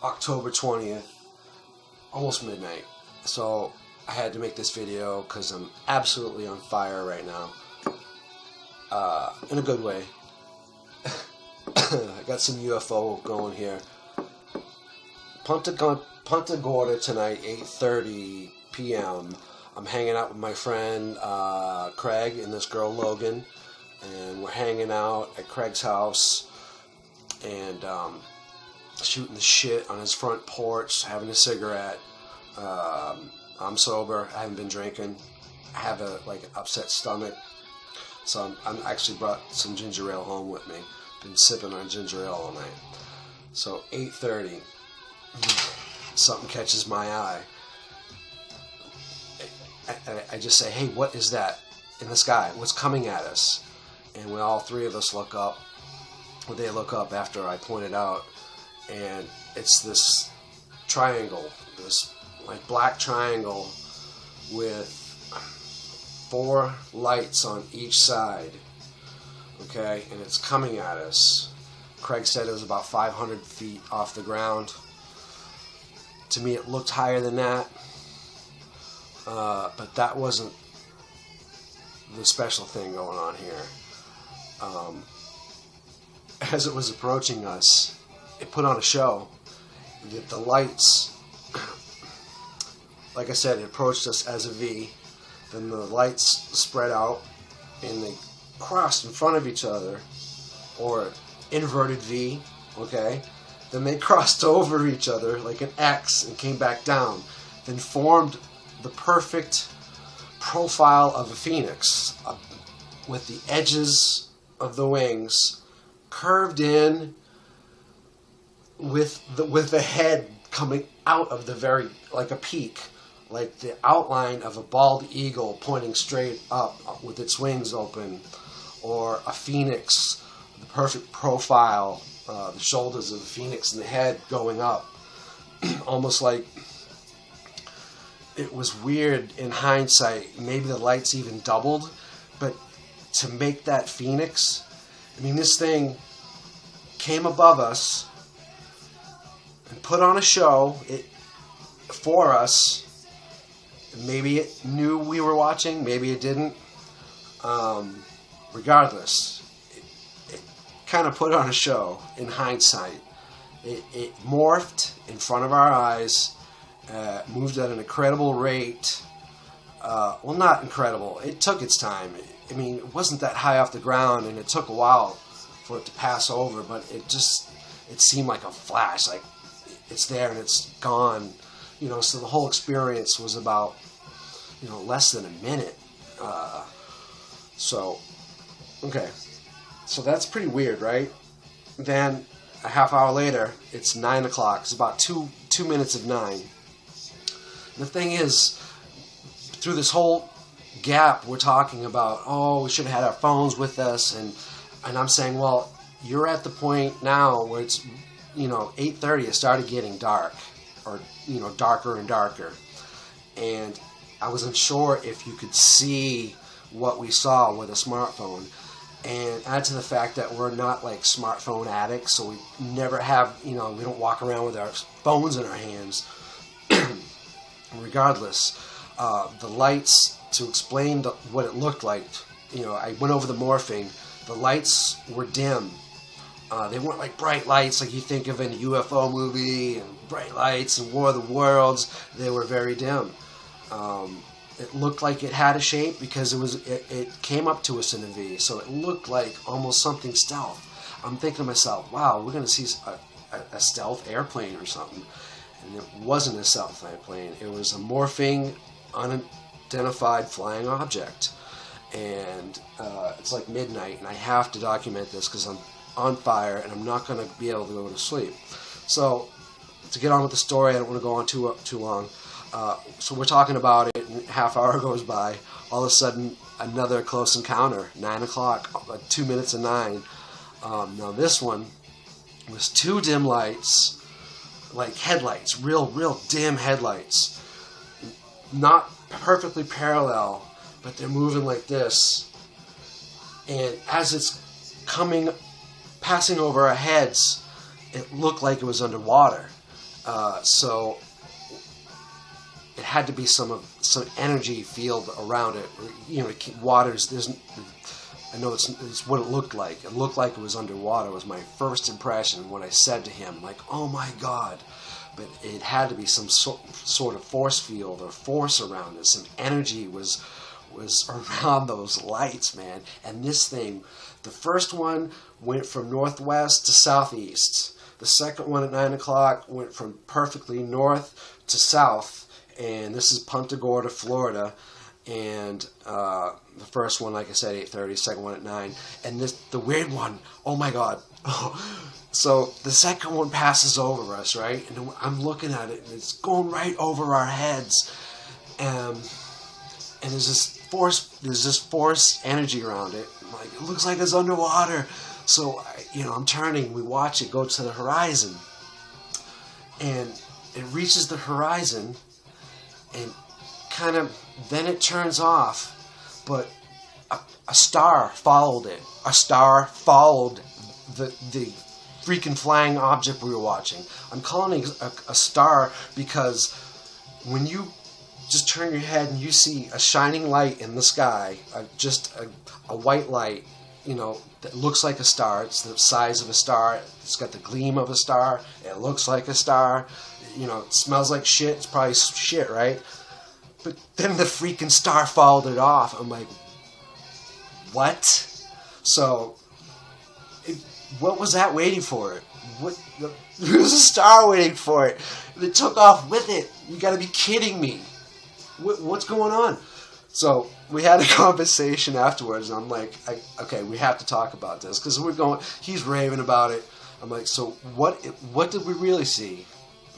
October 20th, almost midnight. So I had to make this video because I'm absolutely on fire right now. In a good way. I got some UFO going here. Punta Gorda tonight, 8:30 p.m. I'm hanging out with my friend Craig and this girl Logan, and we're hanging out at Craig's house and shooting the shit on his front porch, having a cigarette. I'm sober. I haven't been drinking. I have an upset stomach, so I'm actually brought some ginger ale home with me. Been sipping on ginger ale all night. So 8:30, something catches my eye. I just say, "Hey, what is that in the sky? What's coming at us?" And when all three of us look up, well, they look up after I point it out, and it's this triangle, this black triangle with 4 lights on each side. Okay, and it's coming at us. Craig said it was about 500 feet off the ground. To me, it looked higher than that, but that wasn't the special thing going on here. As it was approaching us, it put on a show. The lights, like I said, it approached us as a V. Then the lights spread out and they crossed in front of each other, or inverted V, okay? Then they crossed over each other like an X and came back down. Then formed the perfect profile of a phoenix with the edges of the wings curved in with the head coming out of the very, like a peak, like the outline of a bald eagle pointing straight up with its wings open, or a phoenix, the perfect profile, the shoulders of a phoenix and the head going up. Almost like it was weird in hindsight. Maybe the lights even doubled, but to make that phoenix, I mean, this thing came above us and put on a show for us. Maybe it knew we were watching, maybe it didn't. Regardless, it kind of put on a show in hindsight. It morphed in front of our eyes, moved at an incredible rate. Well, not incredible. It took its time. I mean, it wasn't that high off the ground, and it took a while for it to pass over, but it seemed like a flash, like it's there and it's gone. So the whole experience was about, less than a minute. Okay. So that's pretty weird, right? Then a half hour later, it's 9 o'clock. It's about two minutes of 9. And the thing is, through this whole gap, we're talking about, oh, we should have had our phones with us, and I'm saying, well, you're at the point now where it's, 8:30, it started getting dark, or, darker and darker. And I wasn't sure if you could see what we saw with a smartphone. And add to the fact that we're not like smartphone addicts, so we never have, we don't walk around with our phones in our hands. Regardless, the lights, to explain what it looked like, I went over the morphing. The lights were dim. They weren't like bright lights like you think of in a UFO movie, and bright lights and War of the Worlds. They were very dim. It looked like it had a shape because it came up to us in a V, so it looked like almost something stealth. I'm thinking to myself, wow, we're going to see a stealth airplane or something. And it wasn't a stealth airplane. It was a morphing, unidentified flying object. And it's like midnight, and I have to document this because I'm on fire and I'm not going to be able to go to sleep. So to get on with the story, I don't want to go on too long. So we're talking about it, and a half hour goes by. All of a sudden, another close encounter, 9 o'clock, 2 minutes of 9. Now this one was 2 dim lights, like headlights, real dim headlights. Not perfectly parallel, but they're moving like this. And as it's passing over our heads, it looked like it was underwater. So it had to be some energy field around it. You know, waters. I know it's what it looked like. It looked like it was underwater. Was my first impression when I said to him, like, "Oh my God!" But it had to be some sort of force field or force around it. Some energy was around those lights, man. And this thing, the first one went from northwest to southeast. The second one at 9 o'clock went from perfectly north to south. And this is Punta Gorda, Florida. And the first one, like I said, 8:30. Second one at 9. And the weird one, oh my God. So the second one passes over us, right? And I'm looking at it, and it's going right over our heads. And there's this force energy around it. Like, it looks like it's underwater. So, I'm turning. We watch it go to the horizon, and it reaches the horizon, and then it turns off. But a star followed it. A star followed the freaking flying object we were watching. I'm calling it a star because when you just turn your head and you see a shining light in the sky, just a white light, that looks like a star. It's the size of a star. It's got the gleam of a star. It looks like a star. It smells like shit. It's probably shit, right? But then the freaking star followed it off. I'm like, what? So, what was that waiting for it? There was a star waiting for it. And it took off with it. You got to be kidding me. What's going on? So we had a conversation afterwards, and I'm like, okay, we have to talk about this because he's raving about it. I'm like, so what did we really see?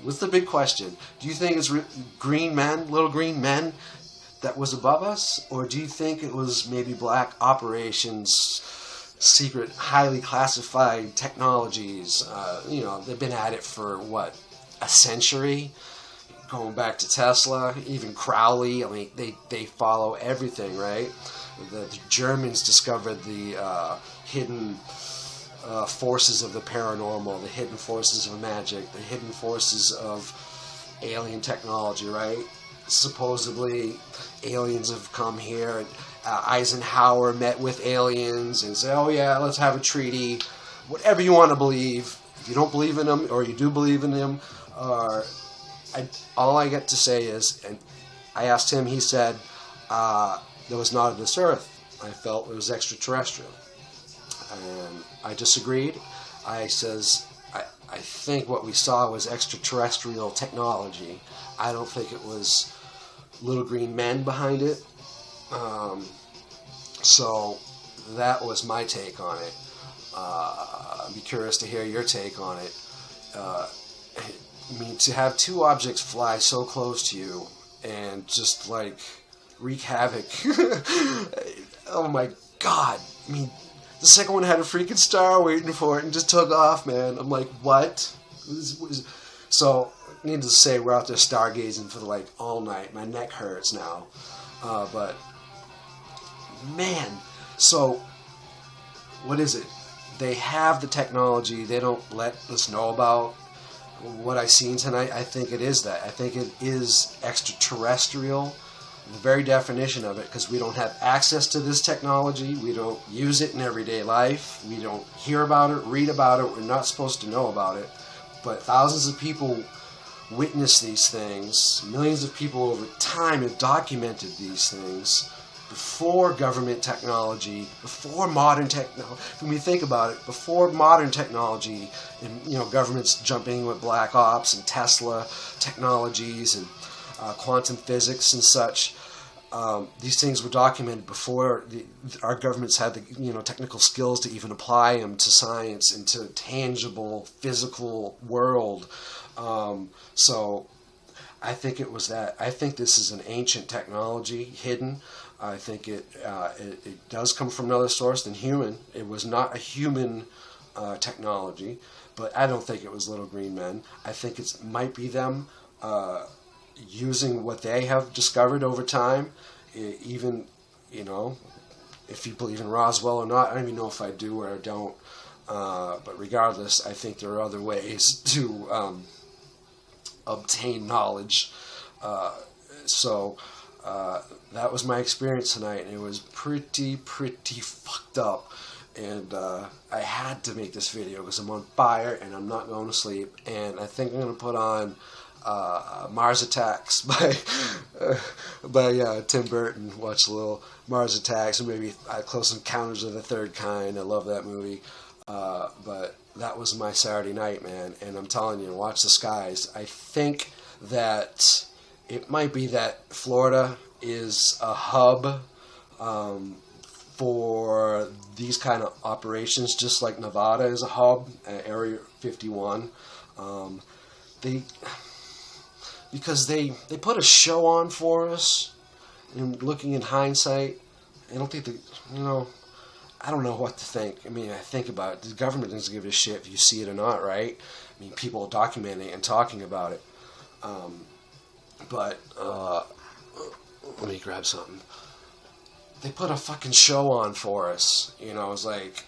What's the big question? Do you think it's green men, little green men that was above us? Or do you think it was maybe black operations, secret, highly classified technologies? They've been at it for, a century? Going back to Tesla, even Crowley. I mean, they follow everything, right? The Germans discovered the hidden forces of the paranormal, the hidden forces of magic, the hidden forces of alien technology, right? Supposedly, aliens have come here. Eisenhower met with aliens and said, oh yeah, let's have a treaty. Whatever you want to believe. If you don't believe in them, or you do believe in them, all I get to say is, and I asked him, he said, there was not of this earth. I felt it was extraterrestrial. And I disagreed. I think what we saw was extraterrestrial technology. I don't think it was little green men behind it. So that was my take on it. I'd be curious to hear your take on it. I mean, to have two objects fly so close to you and just, wreak havoc. Oh, my God. I mean, the second one had a freaking star waiting for it and just took off, man. I'm like, what? So, needless to say, we're out there stargazing for, all night. My neck hurts now. But, man. So, what is it? They have the technology they don't let us know about. What I've seen tonight, I think it is that. I think it is extraterrestrial, the very definition of it, because we don't have access to this technology. We don't use it in everyday life. We don't hear about it, read about it. We're not supposed to know about it. But thousands of people witness these things. Millions of people over time have documented these things. Before government technology, before modern technology, when we think about it, before modern technology and governments jumping with black ops and Tesla technologies and quantum physics and such, these things were documented before our governments had the technical skills to even apply them to science and to tangible physical world. So I think it was that. I think this is an ancient technology hidden. I think it does come from another source than human. It was not a human technology, but I don't think it was little green men. I think it might be them using what they have discovered over time. Even, if you believe in Roswell or not, I don't even know if I do or I don't. But regardless, I think there are other ways to obtain knowledge. So that was my experience tonight, and it was pretty fucked up. And I had to make this video because I'm on fire and I'm not going to sleep. And I think I'm going to put on Mars Attacks by Tim Burton. Watch a little Mars Attacks, and maybe Close Encounters of the Third Kind. I love that movie. But that was my Saturday night, man. And I'm telling you, watch the skies. I think that it might be that Florida is a hub for these kind of operations, just like Nevada is a hub, Area 51. Because they put a show on for us, and looking in hindsight, I don't think I don't know what to think. I mean, I think about it. The government doesn't give a shit if you see it or not, right? I mean, people documenting it and talking about it. But let me grab something. They put a fucking show on for us. You know, it's like,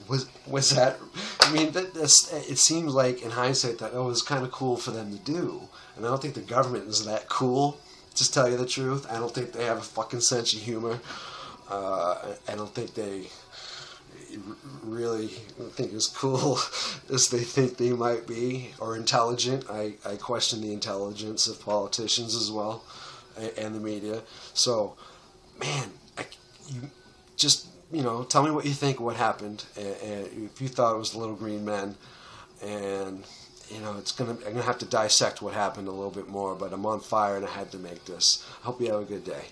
was that? I mean, it seems like in hindsight that it was kind of cool for them to do. And I don't think the government is that cool. Just tell you the truth, I don't think they have a fucking sense of humor. I don't think they really think as cool as they think they might be, or intelligent. I question the intelligence of politicians as well, and the media. So, man, tell me what you think of what happened, and if you thought it was the Little Green Men, and I'm gonna have to dissect what happened a little bit more. But I'm on fire, and I had to make this. I hope you have a good day.